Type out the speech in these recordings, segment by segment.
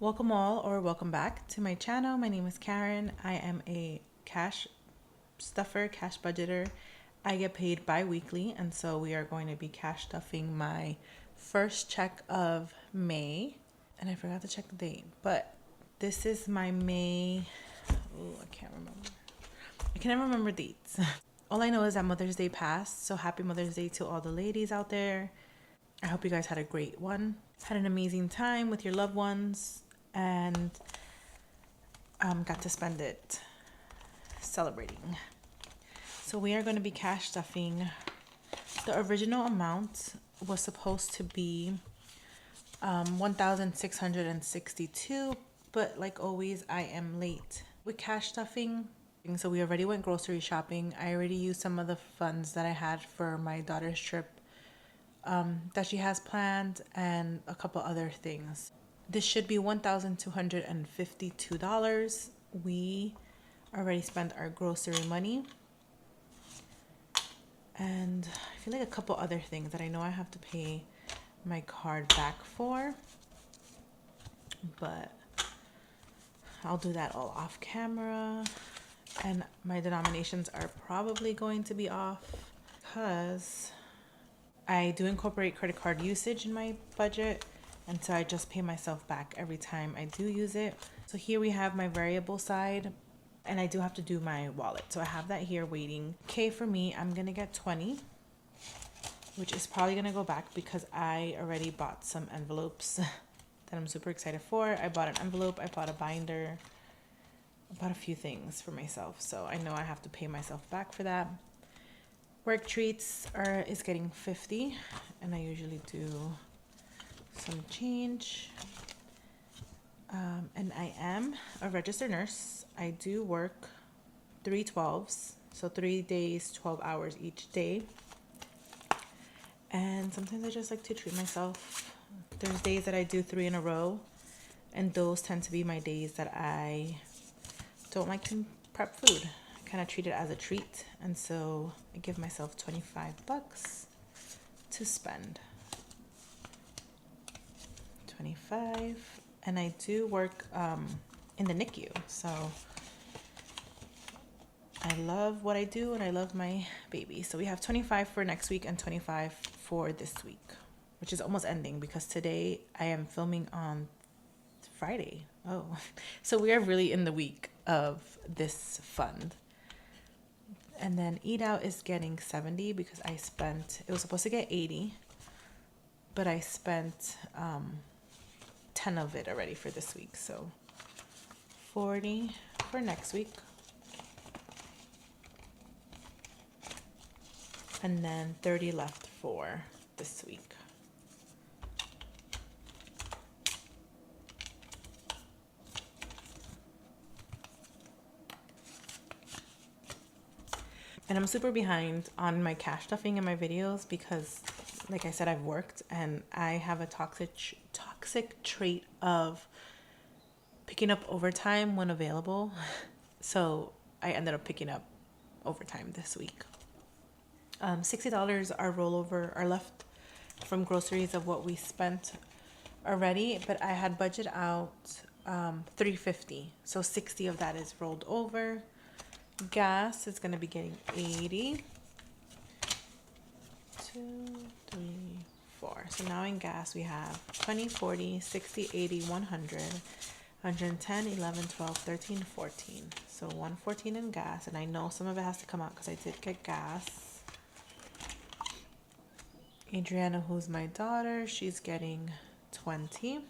Welcome all, or welcome back to my channel. My name is Karen. I am a cash stuffer, cash budgeter. I get paid bi-weekly, and so we are going to be cash stuffing my first check of May. And I forgot to check the date, but this is my May. Oh, I can't remember. I can never remember dates. All I know is that Mother's Day passed, so happy Mother's Day to all the ladies out there. I hope you guys had a great one. Had an amazing time with your loved ones and got to spend it celebrating. So we are going to be cash stuffing. The original amount was supposed to be $1,662, but like always, I am late with cash stuffing. So we already went grocery shopping. I already used some of the funds that I had for my daughter's trip that she has planned and a couple other things. This should be $1,252. We already spent our grocery money. And I feel like a couple other things that I know I have to pay my card back for. But I'll do that all off camera. And my denominations are probably going to be off because I do incorporate credit card usage in my budget, and so I just pay myself back every time I do use it. So here we have my variable side, and I do have to do my wallet. So I have that here waiting. Okay, for me, I'm gonna get 20, which is probably gonna go back because I already bought some envelopes that I'm super excited for. I bought an envelope, I bought a binder, I bought a few things for myself. So I know I have to pay myself back for that. Work treats is getting 50, and I usually do some change. And I am a registered nurse. I do work 3 12s, so 3 days, 12 hours each day. And sometimes I just like to treat myself. There's days that I do 3 in a row, and those tend to be my days that I don't like to prep food. Kind of treat it as a treat, and so I give myself $25 to spend. 25, and I do work in the NICU, so I love what I do and I love my baby. So we have 25 for next week and 25 for this week, which is almost ending because today I am filming on Friday. Oh, so we are really in the week of this fund. And then eat out is getting 70 because I spent, it was supposed to get 80, but I spent 10 of it already for this week. So 40 for next week. And then 30 left for this week. And I'm super behind on my cash stuffing in my videos because, like I said, I've worked and I have a toxic trait of picking up overtime when available. So I ended up picking up overtime this week. $60 are left from groceries of what we spent already, but I had budget out $350, so 60 of that is rolled over. Gas is going to be getting 80. 2, 3, 4. So now in gas we have 20, 40, 60, 80, 100, 110, 11, 12, 13, 14. So 114 in gas, and I know some of it has to come out because I did get gas. Adriana, who's my daughter, she's getting 20.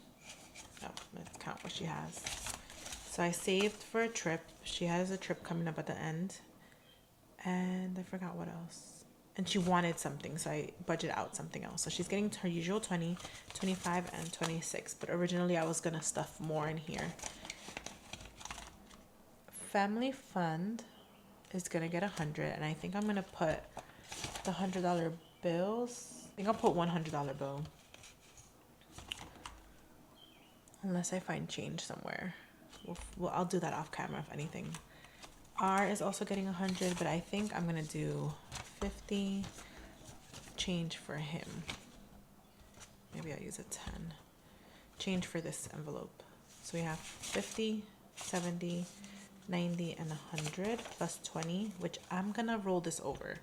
Oh, let's count what she has. So I saved for a trip. She has a trip coming up at the end. And I forgot what else. And she wanted something, so I budgeted out something else. So she's getting her usual 20, 25, and 26. But originally I was going to stuff more in here. Family fund is going to get 100. And I think I'm going to put the $100 bills. I think I'll put $100 bill. Unless I find change somewhere. Well, I'll do that off camera if anything. R is also getting 100, but I think I'm gonna do 50 change for him. Maybe I'll use a 10 change for this envelope. So we have 50, 70, 90, and 100 plus 20, which I'm gonna roll this over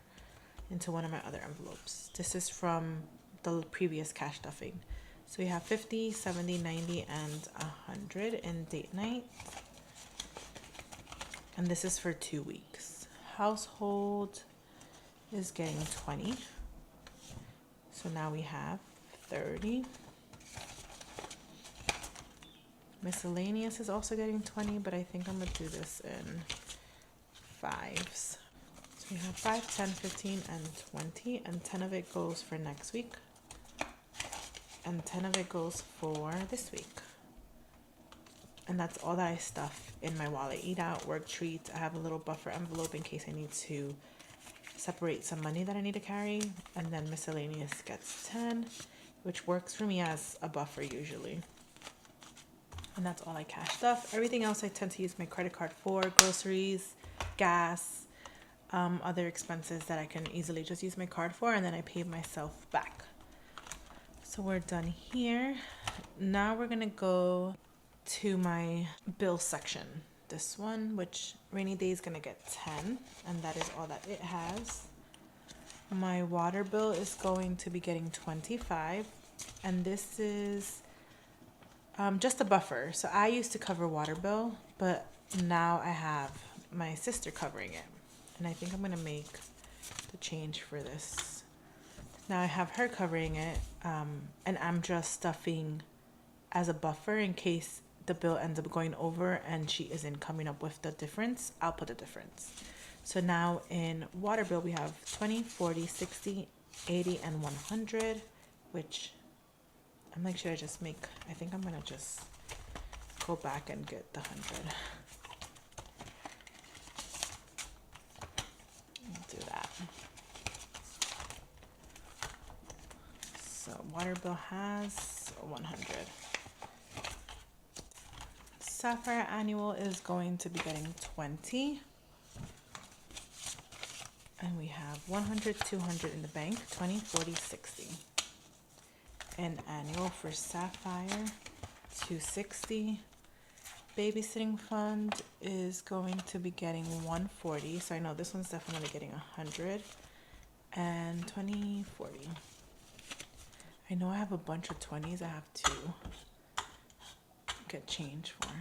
into one of my other envelopes. This is from the previous cash stuffing. So we have 50, 70, 90, and 100 in date night. And this is for 2 weeks. Household is getting 20. So now we have 30. Miscellaneous is also getting 20, but I think I'm gonna do this in fives. So we have 5, 10, 15, and 20, and 10 of it goes for next week. And 10 of it goes for this week. And that's all that I stuff in my wallet. Eat out, work treats. I have a little buffer envelope in case I need to separate some money that I need to carry. And then miscellaneous gets 10, which works for me as a buffer usually. And that's all I cash stuff. Everything else I tend to use my credit card for: groceries, gas, other expenses that I can easily just use my card for, and then I pay myself back. So we're done here. Now we're gonna go to my bill section. This one, which rainy day is gonna get 10, and that is all that it has. My water bill is going to be getting 25, and this is just a buffer. So I used to cover water bill, but now I have my sister covering it, and I think I'm gonna make the change for this. Now I have her covering it, and I'm just stuffing as a buffer in case the bill ends up going over and she isn't coming up with the difference. I'll put the difference. So now in water bill we have 20, 40, 60, 80, and 100, which I'm like, should I just make, I think I'm gonna just go back and get the 100. I'll do that. So water bill has 100. Sapphire annual is going to be getting 20. And we have 100, 200 in the bank, 20, 40, 60. And annual for Sapphire, 260. Babysitting fund is going to be getting 140. So I know this one's definitely getting 100. And 20, 40. I know I have a bunch of 20s I have to get change for.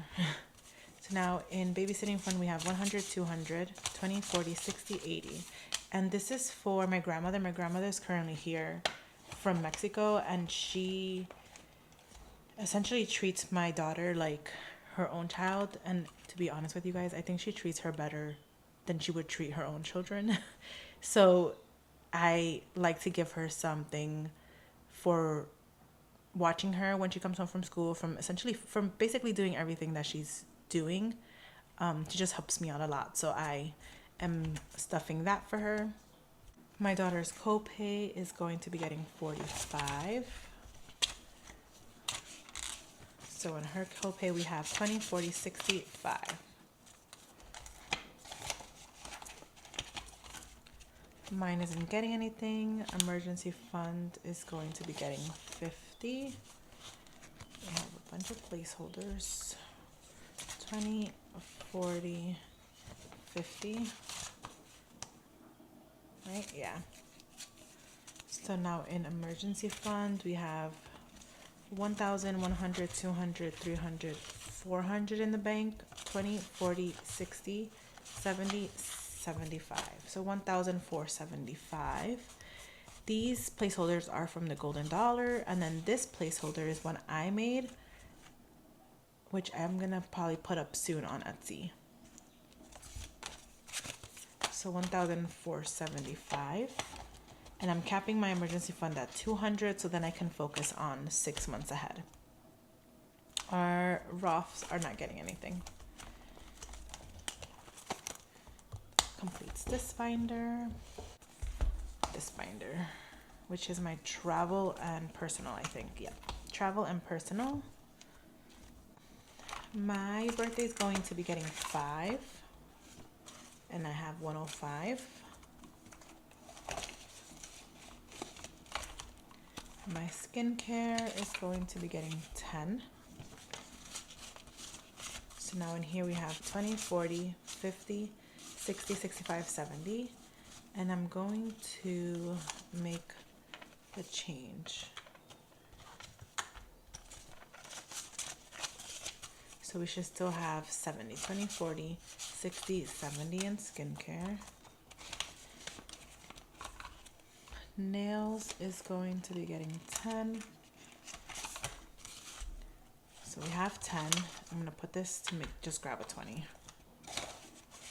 So now in babysitting fund we have 100, 200, 20, 40, 60, 80. And this is for my grandmother. My grandmother is currently here from Mexico, and she essentially treats my daughter like her own child. And to be honest with you guys, I think she treats her better than she would treat her own children. So I like to give her something for watching her when she comes home from school, from basically doing everything that she's doing. She just helps me out a lot. So I am stuffing that for her. My daughter's copay is going to be getting 45. So in her copay we have 20, 40, 60, 5. Mine isn't getting anything. Emergency fund is going to be getting 50. We have a bunch of placeholders. 20, 40, 50. Right? Yeah. So now in emergency fund we have 1,000, 100, 200, 300, 400 in the bank, 20, 40, 60, 70, 75. So 1,475. These placeholders are from the Golden Dollar, and then this placeholder is one I made, which I'm gonna probably put up soon on Etsy. So 1,475. And I'm capping my emergency fund at 200, so then I can focus on 6 months ahead. Our Roths are not getting anything. Completes this binder, which is my travel and personal, I think. Yeah, travel and personal. My birthday is going to be getting 5, and I have 105. My skincare is going to be getting 10. So now in here we have 20, 40, 50, 60, 65, 70. And I'm going to make the change. So we should still have 70, 20, 40, 60, 70 in skincare. Nails is going to be getting 10. So we have 10. I'm gonna put this to make, just grab a 20.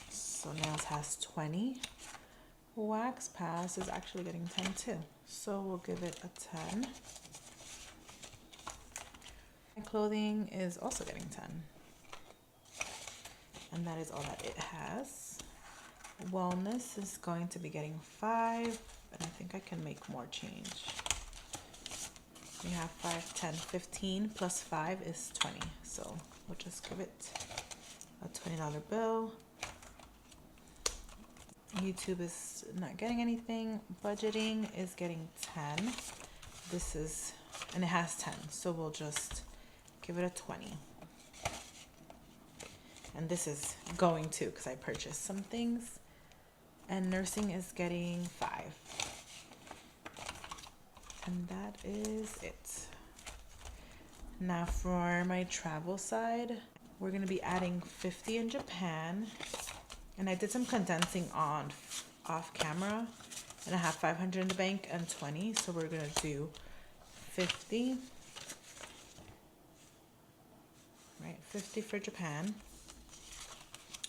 So nails has 20. Wax pass is actually getting 10 too. So we'll give it a 10. My clothing is also getting 10. And that is all that it has. Wellness is going to be getting 5. And I think I can make more change. We have 5, 10, 15 plus 5 is 20. So we'll just give it a $20 bill. YouTube is not getting anything. Budgeting is getting 10. This is, and it has 10. So we'll just give it a 20. And this is going to, because I purchased some things. And nursing is getting 5. And that is it. Now for my travel side, we're going to be adding 50 in Japan. And I did some condensing on off camera. And I have 500 in the bank and 20. So we're going to do 50. Right, 50 for Japan.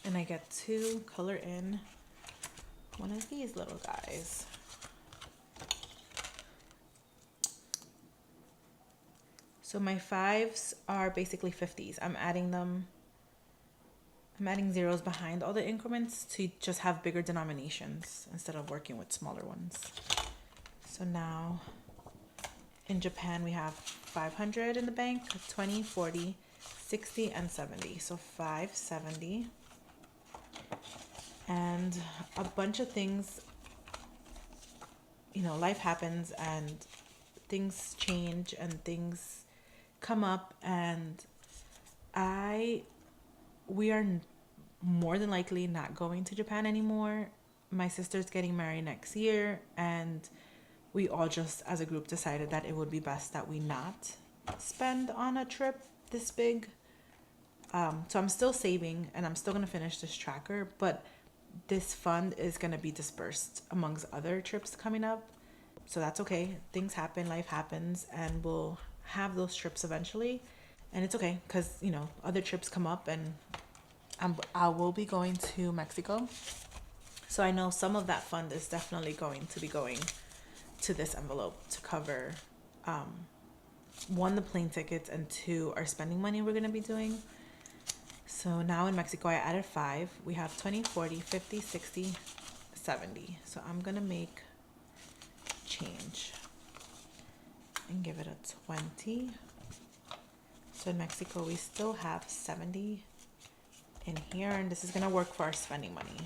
And I get to color in one of these little guys. So my 5s are basically 50s. I'm adding zeros behind all the increments to just have bigger denominations instead of working with smaller ones. So now in Japan we have 500 in the bank, 20, 40, 60, and 70. So 570. And a bunch of things, you know, life happens and things change and things come up, and we are more than likely not going to Japan anymore. My sister's getting married next year, and we all just as a group decided that it would be best that we not spend on a trip this big. So I'm still saving and I'm still going to finish this tracker, but this fund is going to be dispersed amongst other trips coming up. So that's okay. Things happen, life happens, and we'll have those trips eventually. And it's okay because, you know, other trips come up, and I will be going to Mexico. So I know some of that fund is definitely going to be going to this envelope to cover, 1, the plane tickets, and 2, our spending money we're going to be doing. So now in Mexico, I added 5. We have 20, 40, 50, 60, 70. So I'm going to make change and give it a 20. So in Mexico, we still have 70 in here. And this is going to work for our spending money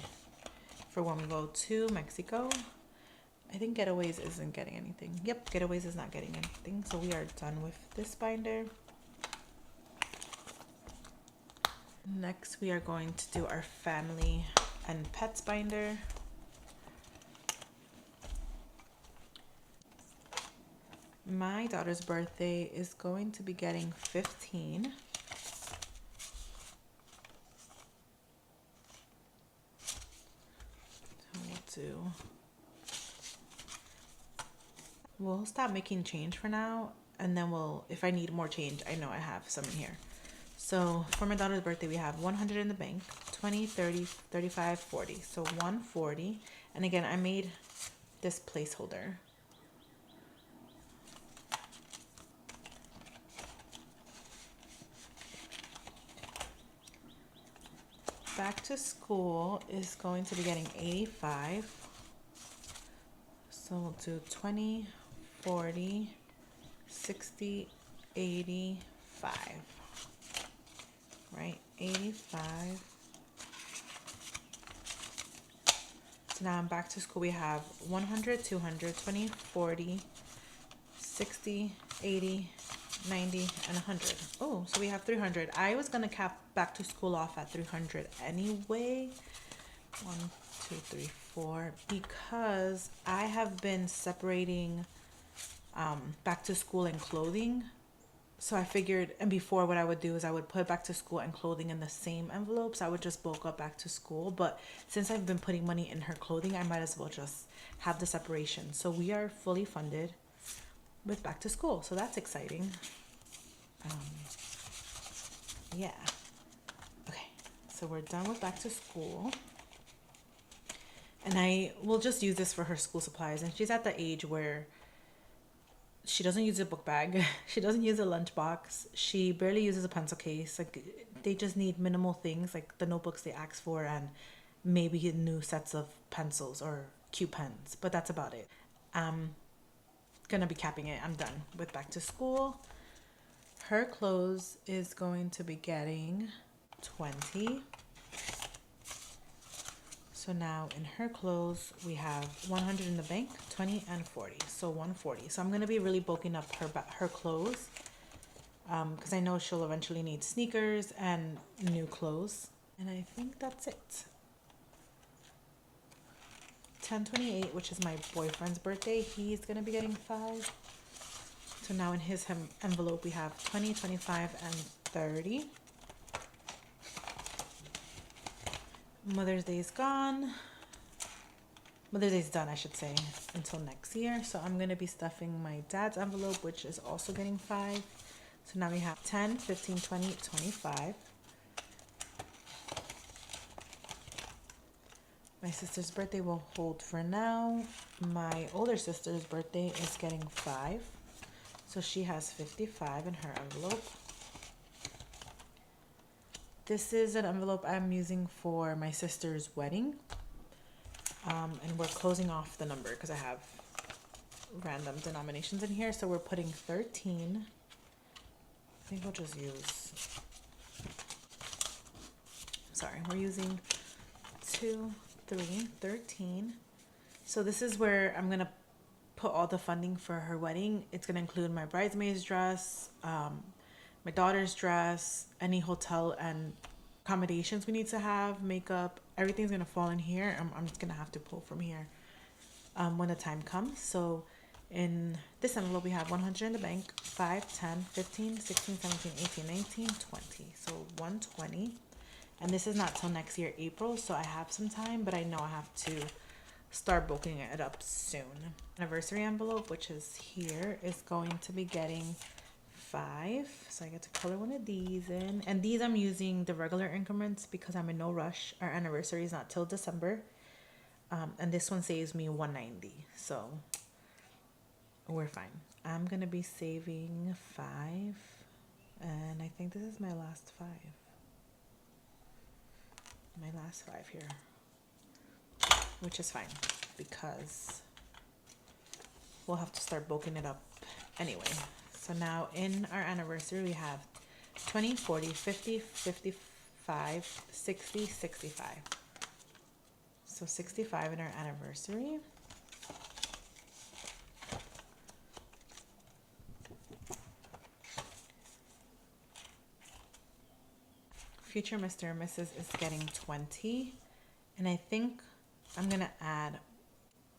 for when we go to Mexico. I think Getaways isn't getting anything. Yep, Getaways is not getting anything. So we are done with this binder. Next, we are going to do our family and pets binder. My daughter's birthday is going to be getting 15. So we'll stop making change for now, and then if I need more change, I know I have some in here. So for my daughter's birthday, we have 100 in the bank, 20, 30, 35, 40. So 140. And again, I made this placeholder. Back to school is going to be getting 85. So we'll do 20, 40, 60, 85. Right, 85. So now I'm back to school. We have 100, 200, 20, 40, 60, 80, 90, and 100. Oh, so we have 300. I was gonna cap back to school off at 300 anyway. 1, 2, 3, 4, because I have been separating back to school and clothing. So I figured, and before what I would do is I would put back to school and clothing in the same envelopes. I would just bulk up back to school. But since I've been putting money in her clothing, I might as well just have the separation. So we are fully funded with back to school. So that's exciting. Yeah. Okay. So we're done with back to school. And I will just use this for her school supplies. And she's at the age where she doesn't use a book bag. She doesn't use a lunchbox. She barely uses a pencil case. Like, they just need minimal things, like the notebooks they ask for and maybe new sets of pencils or cute pens. But that's about it. I'm gonna be capping it. I'm done with back to school. Her clothes is going to be getting 20. So now in her clothes, we have 100 in the bank, 20 and 40. So 140. So I'm going to be really bulking up her clothes because I know she'll eventually need sneakers and new clothes. And I think that's it. 10/28, which is my boyfriend's birthday, he's going to be getting 5. So now in his envelope, we have 20, 25, and 30. Mother's Day is gone. Mother's Day is done, I should say, until next year. So I'm going to be stuffing my dad's envelope, which is also getting 5. So now we have 10, 15, 20, 25. My sister's birthday will hold for now. My older sister's birthday is getting 5. So she has 55 in her envelope. This is an envelope I'm using for my sister's wedding. And we're closing off the number because I have random denominations in here. So we're putting 13. I think we'll just use, we're using 2, 3, 13. So this is where I'm going to put all the funding for her wedding. It's going to include my bridesmaid's dress, my daughter's dress, any hotel and accommodations we need to have, makeup, everything's going to fall in here. I'm just going to have to pull from here when the time comes. So in this envelope, we have 100 in the bank, 5, 10, 15, 16, 17, 18, 19, 20. So 120. And this is not till next year, April. So I have some time, but I know I have to start bulking it up soon. Anniversary envelope, which is here, is going to be getting 5. So I get to color one of these in. And these I'm using the regular increments because I'm in no rush. Our anniversary is not till December. And this one saves me 190. So we're fine. I'm going to be saving 5. And I think this is my last 5. My last 5 here. Which is fine because we'll have to start bulking it up anyway. So now in our anniversary, we have 20, 40, 50, 55, 60, 65. So 65 in our anniversary. Future Mr. and Mrs. is getting 20. And I think I'm going to add,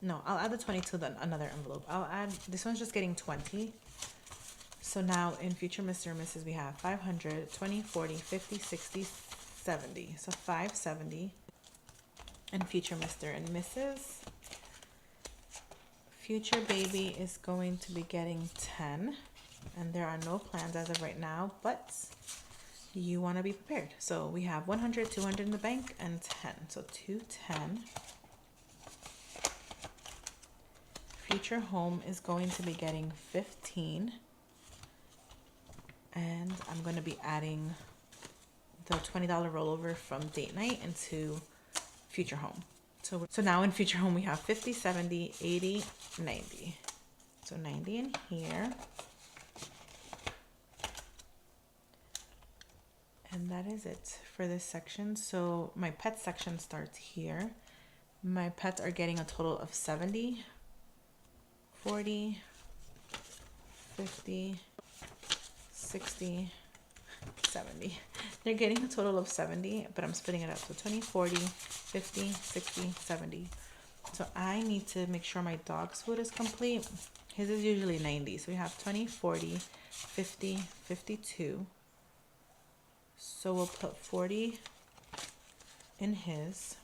no, I'll add the 20 to another envelope. This one's just getting 20. So now in Future Mr. and Mrs. we have 500, 20, 40, 50, 60, 70. So 570. And Future Mr. and Mrs. Future Baby is going to be getting 10. And there are no plans as of right now, but you want to be prepared. So we have 100, 200 in the bank, and 10. So 210. Future Home is going to be getting 15. And I'm going to be adding the $20 rollover from date night into Future Home. So now in Future Home we have 50, 70, 80, 90. So 90 in here. And that is it for this section. So my pet section starts here. My pets are getting a total of 70, 40, 50, 60, 70. They're getting a total of 70, but I'm splitting it up. So 20, 40, 50, 60, 70. So I need to make sure my dog's food is complete. His is usually 90. So we have 20, 40, 50, 52. So we'll put 40 in his,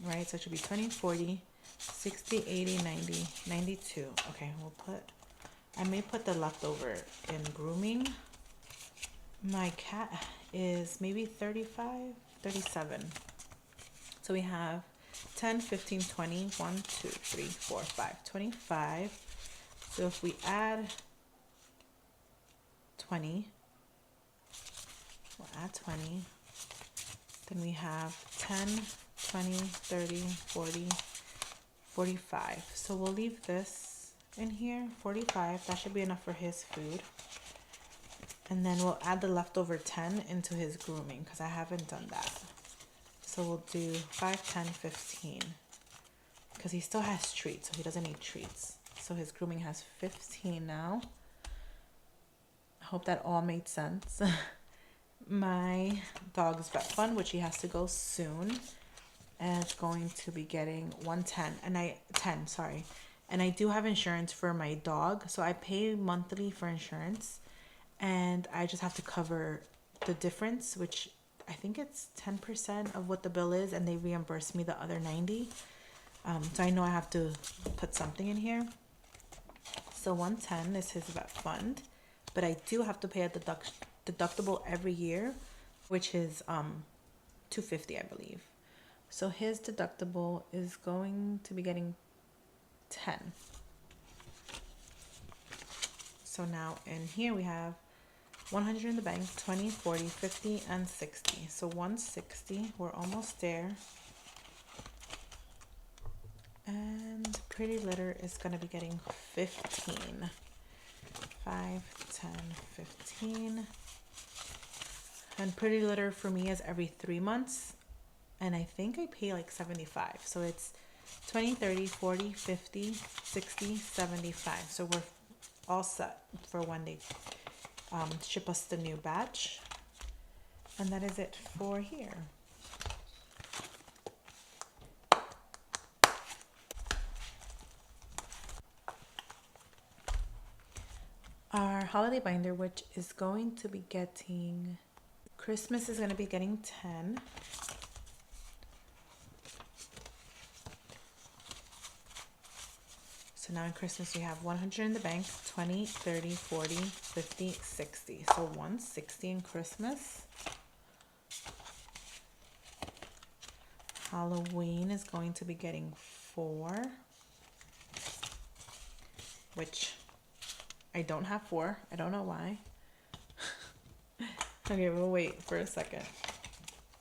right? So it should be 20, 40, 60, 80, 90, 92. Okay, I may put the leftover in grooming. My cat is maybe 35, 37. So we have 10, 15, 20, 1, 2, 3, 4, 5, 25. So if we add 20, we'll add 20. Then we have 10, 20, 30, 40, 45. So we'll leave this in here, 45. That should be enough for his food. And then we'll add the leftover 10 into his grooming because I haven't done that. So we'll do 5, 10, 15 because he still has treats, so he doesn't need treats. So his grooming has 15 now. I hope that all made sense. My dog's vet fund, which he has to go soon, and it's going to be getting 110 and I do have insurance for my dog, so I pay monthly for insurance, and I just have to cover the difference, which I think it's 10% of what the bill is, and they reimburse me the other 90. So I know I have to put something in here. So 110 is his vet fund, but I do have to pay a deductible every year, which is $250, I believe. So his deductible is going to be getting 10. So now in here we have 100 in the bank, 20, 40, 50, and 60. So 160, we're almost there. And Pretty Litter is going to be getting 15. 5, 10, 15. And Pretty Litter for me is every 3 months. And I think I pay like 75. So it's 20, 30, 40, 50, 60, 75. So we're all set for when they ship us the new batch. And that is it for here. Our holiday binder, which is going to be getting, Christmas is going to be getting 10. So now in Christmas we have 100 in the bank, 20, 30, 40, 50, 60. So 160 in Christmas. Halloween is going to be getting 4, which I don't have 4. I don't know why. Okay, we'll wait for a second.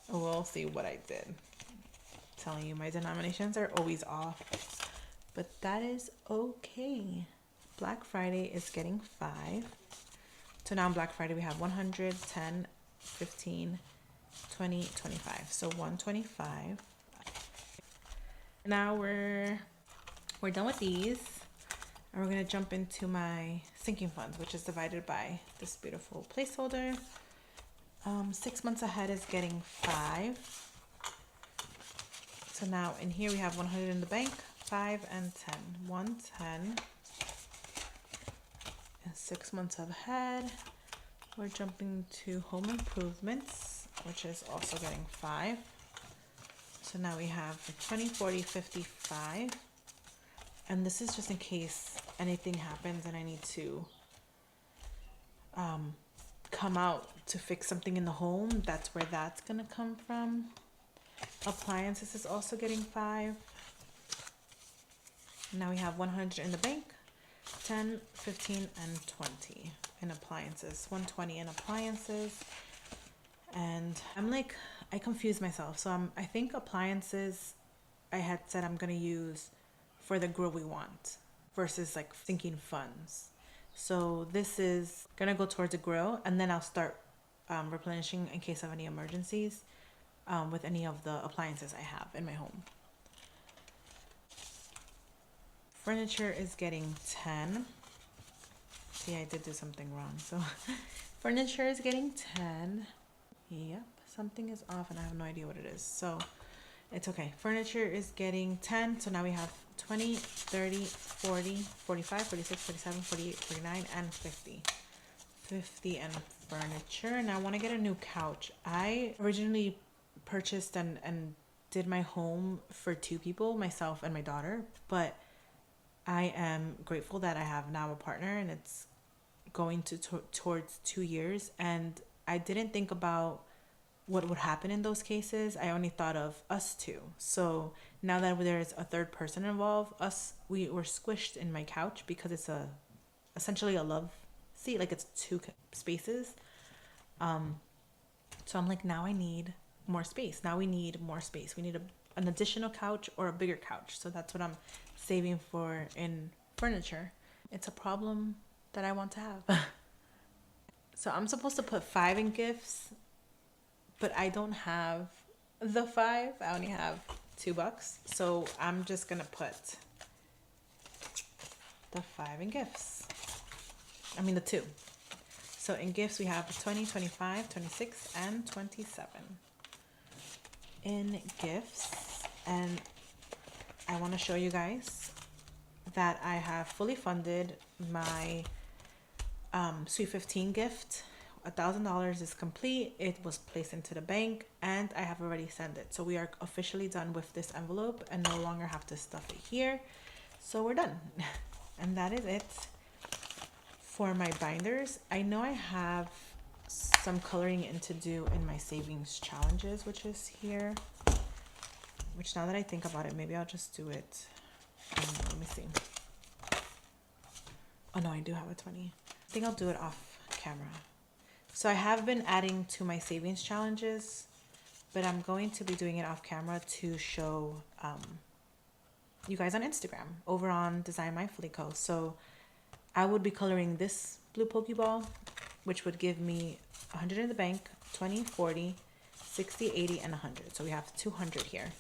We'll see what I did. I'm telling you, my denominations are always off. But that is okay. Black Friday is getting 5. So now on Black Friday we have 100, 10, 15, 20, 25. So 125. Now we're done with these. And we're gonna jump into my sinking funds, which is divided by this beautiful placeholder. 6 months ahead is getting 5. So now in here we have 100 in the bank, 5 and 10. 110. And 6 months ahead, we're jumping to home improvements, which is also getting 5. So now we have 20, 40, 55. And this is just in case anything happens and I need to come out to fix something in the home. That's where that's gonna come from. Appliances is also getting 5. Now we have 100 in the bank, 10, 15, and 20 in appliances. 120 in appliances. And I confused myself. So I think appliances I had said I'm gonna use for the grow we want versus like sinking funds. So this is gonna go towards a grow, and then I'll start replenishing in case of any emergencies with any of the appliances I have in my home. Furniture is getting 10. See, I did do something wrong. So furniture is getting 10. Yep, something is off and I have no idea what it is. So it's okay. Furniture is getting 10. So now we have 20, 30, 40, 45, 46, 47, 48, 49, and 50. 50 and furniture. And I want to get a new couch. I originally purchased and did my home for 2 people, myself and my daughter. But I am grateful that I have now a partner, and it's going towards 2 years. And I didn't think about what would happen in those cases. I only thought of us 2. So now that there's a third person involved, we were squished in my couch because it's essentially a love seat, like it's 2 spaces. So I'm like, now I need more space. Now we need more space. We need an additional couch or a bigger couch. So that's what I'm saving for in furniture. It's a problem that I want to have. So I'm supposed to put 5 in gifts, but I don't have the 5. I only have $2. So I'm just gonna put the 5 in gifts. I mean the 2. So in gifts we have 20, 25, 26, and 27 in gifts. And I want to show you guys that I have fully funded my Sweet 15 gift. $1,000 is complete. It was placed into the bank and I have already sent it. So we are officially done with this envelope and no longer have to stuff it here. So we're done. And that is it for my binders. I know I have some coloring in to do in my savings challenges, which is here. Which now that I think about it, maybe I'll just do it. Let me see. Oh no, I do have a 20. I think I'll do it off camera. So I have been adding to my savings challenges, but I'm going to be doing it off camera to show you guys on Instagram over on Designedmindfullyco. So I would be coloring this blue Pokeball, which would give me 100 in the bank, 20, 40, 60, 80, and 100. So we have 200 here.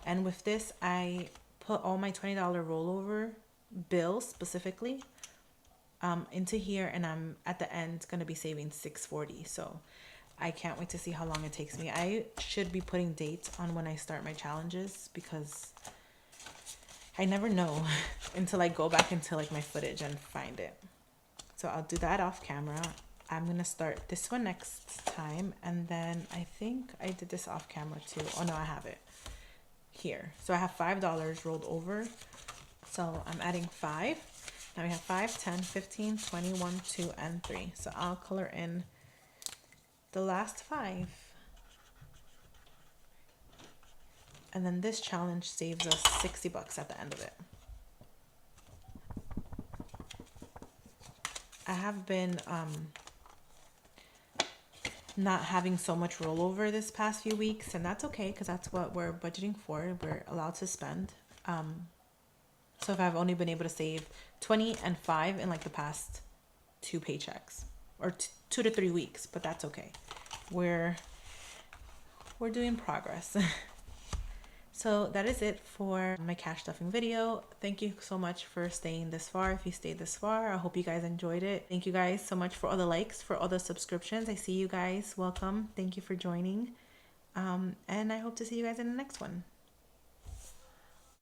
And with this, I put all my $20 rollover bills specifically into here, and I'm at the end going to be saving $640. So I can't wait to see how long it takes me. I should be putting dates on when I start my challenges because I never know until I go back into like my footage and find it. So I'll do that off camera. I'm going to start this one next time. And then I think I did this off camera too. Oh no, I have it here. So I have $5 rolled over. So I'm adding 5. Now we have 5, 10, 15, 20, 1, 2, and 3. So I'll color in the last 5. And then this challenge saves us $60 at the end of it. I have been not having so much rollover this past few weeks, and that's okay because that's what we're budgeting for. We're allowed to spend. So if I've only been able to save 20 and 5 in like the past 2 paychecks or 2 to 3 weeks, but that's okay. We're doing progress. So that is it for my cash stuffing video. Thank you so much for staying this far. If you stayed this far, I hope you guys enjoyed it. Thank you guys so much for all the likes, for all the subscriptions. I see you guys. Welcome. Thank you for joining. And I hope to see you guys in the next one.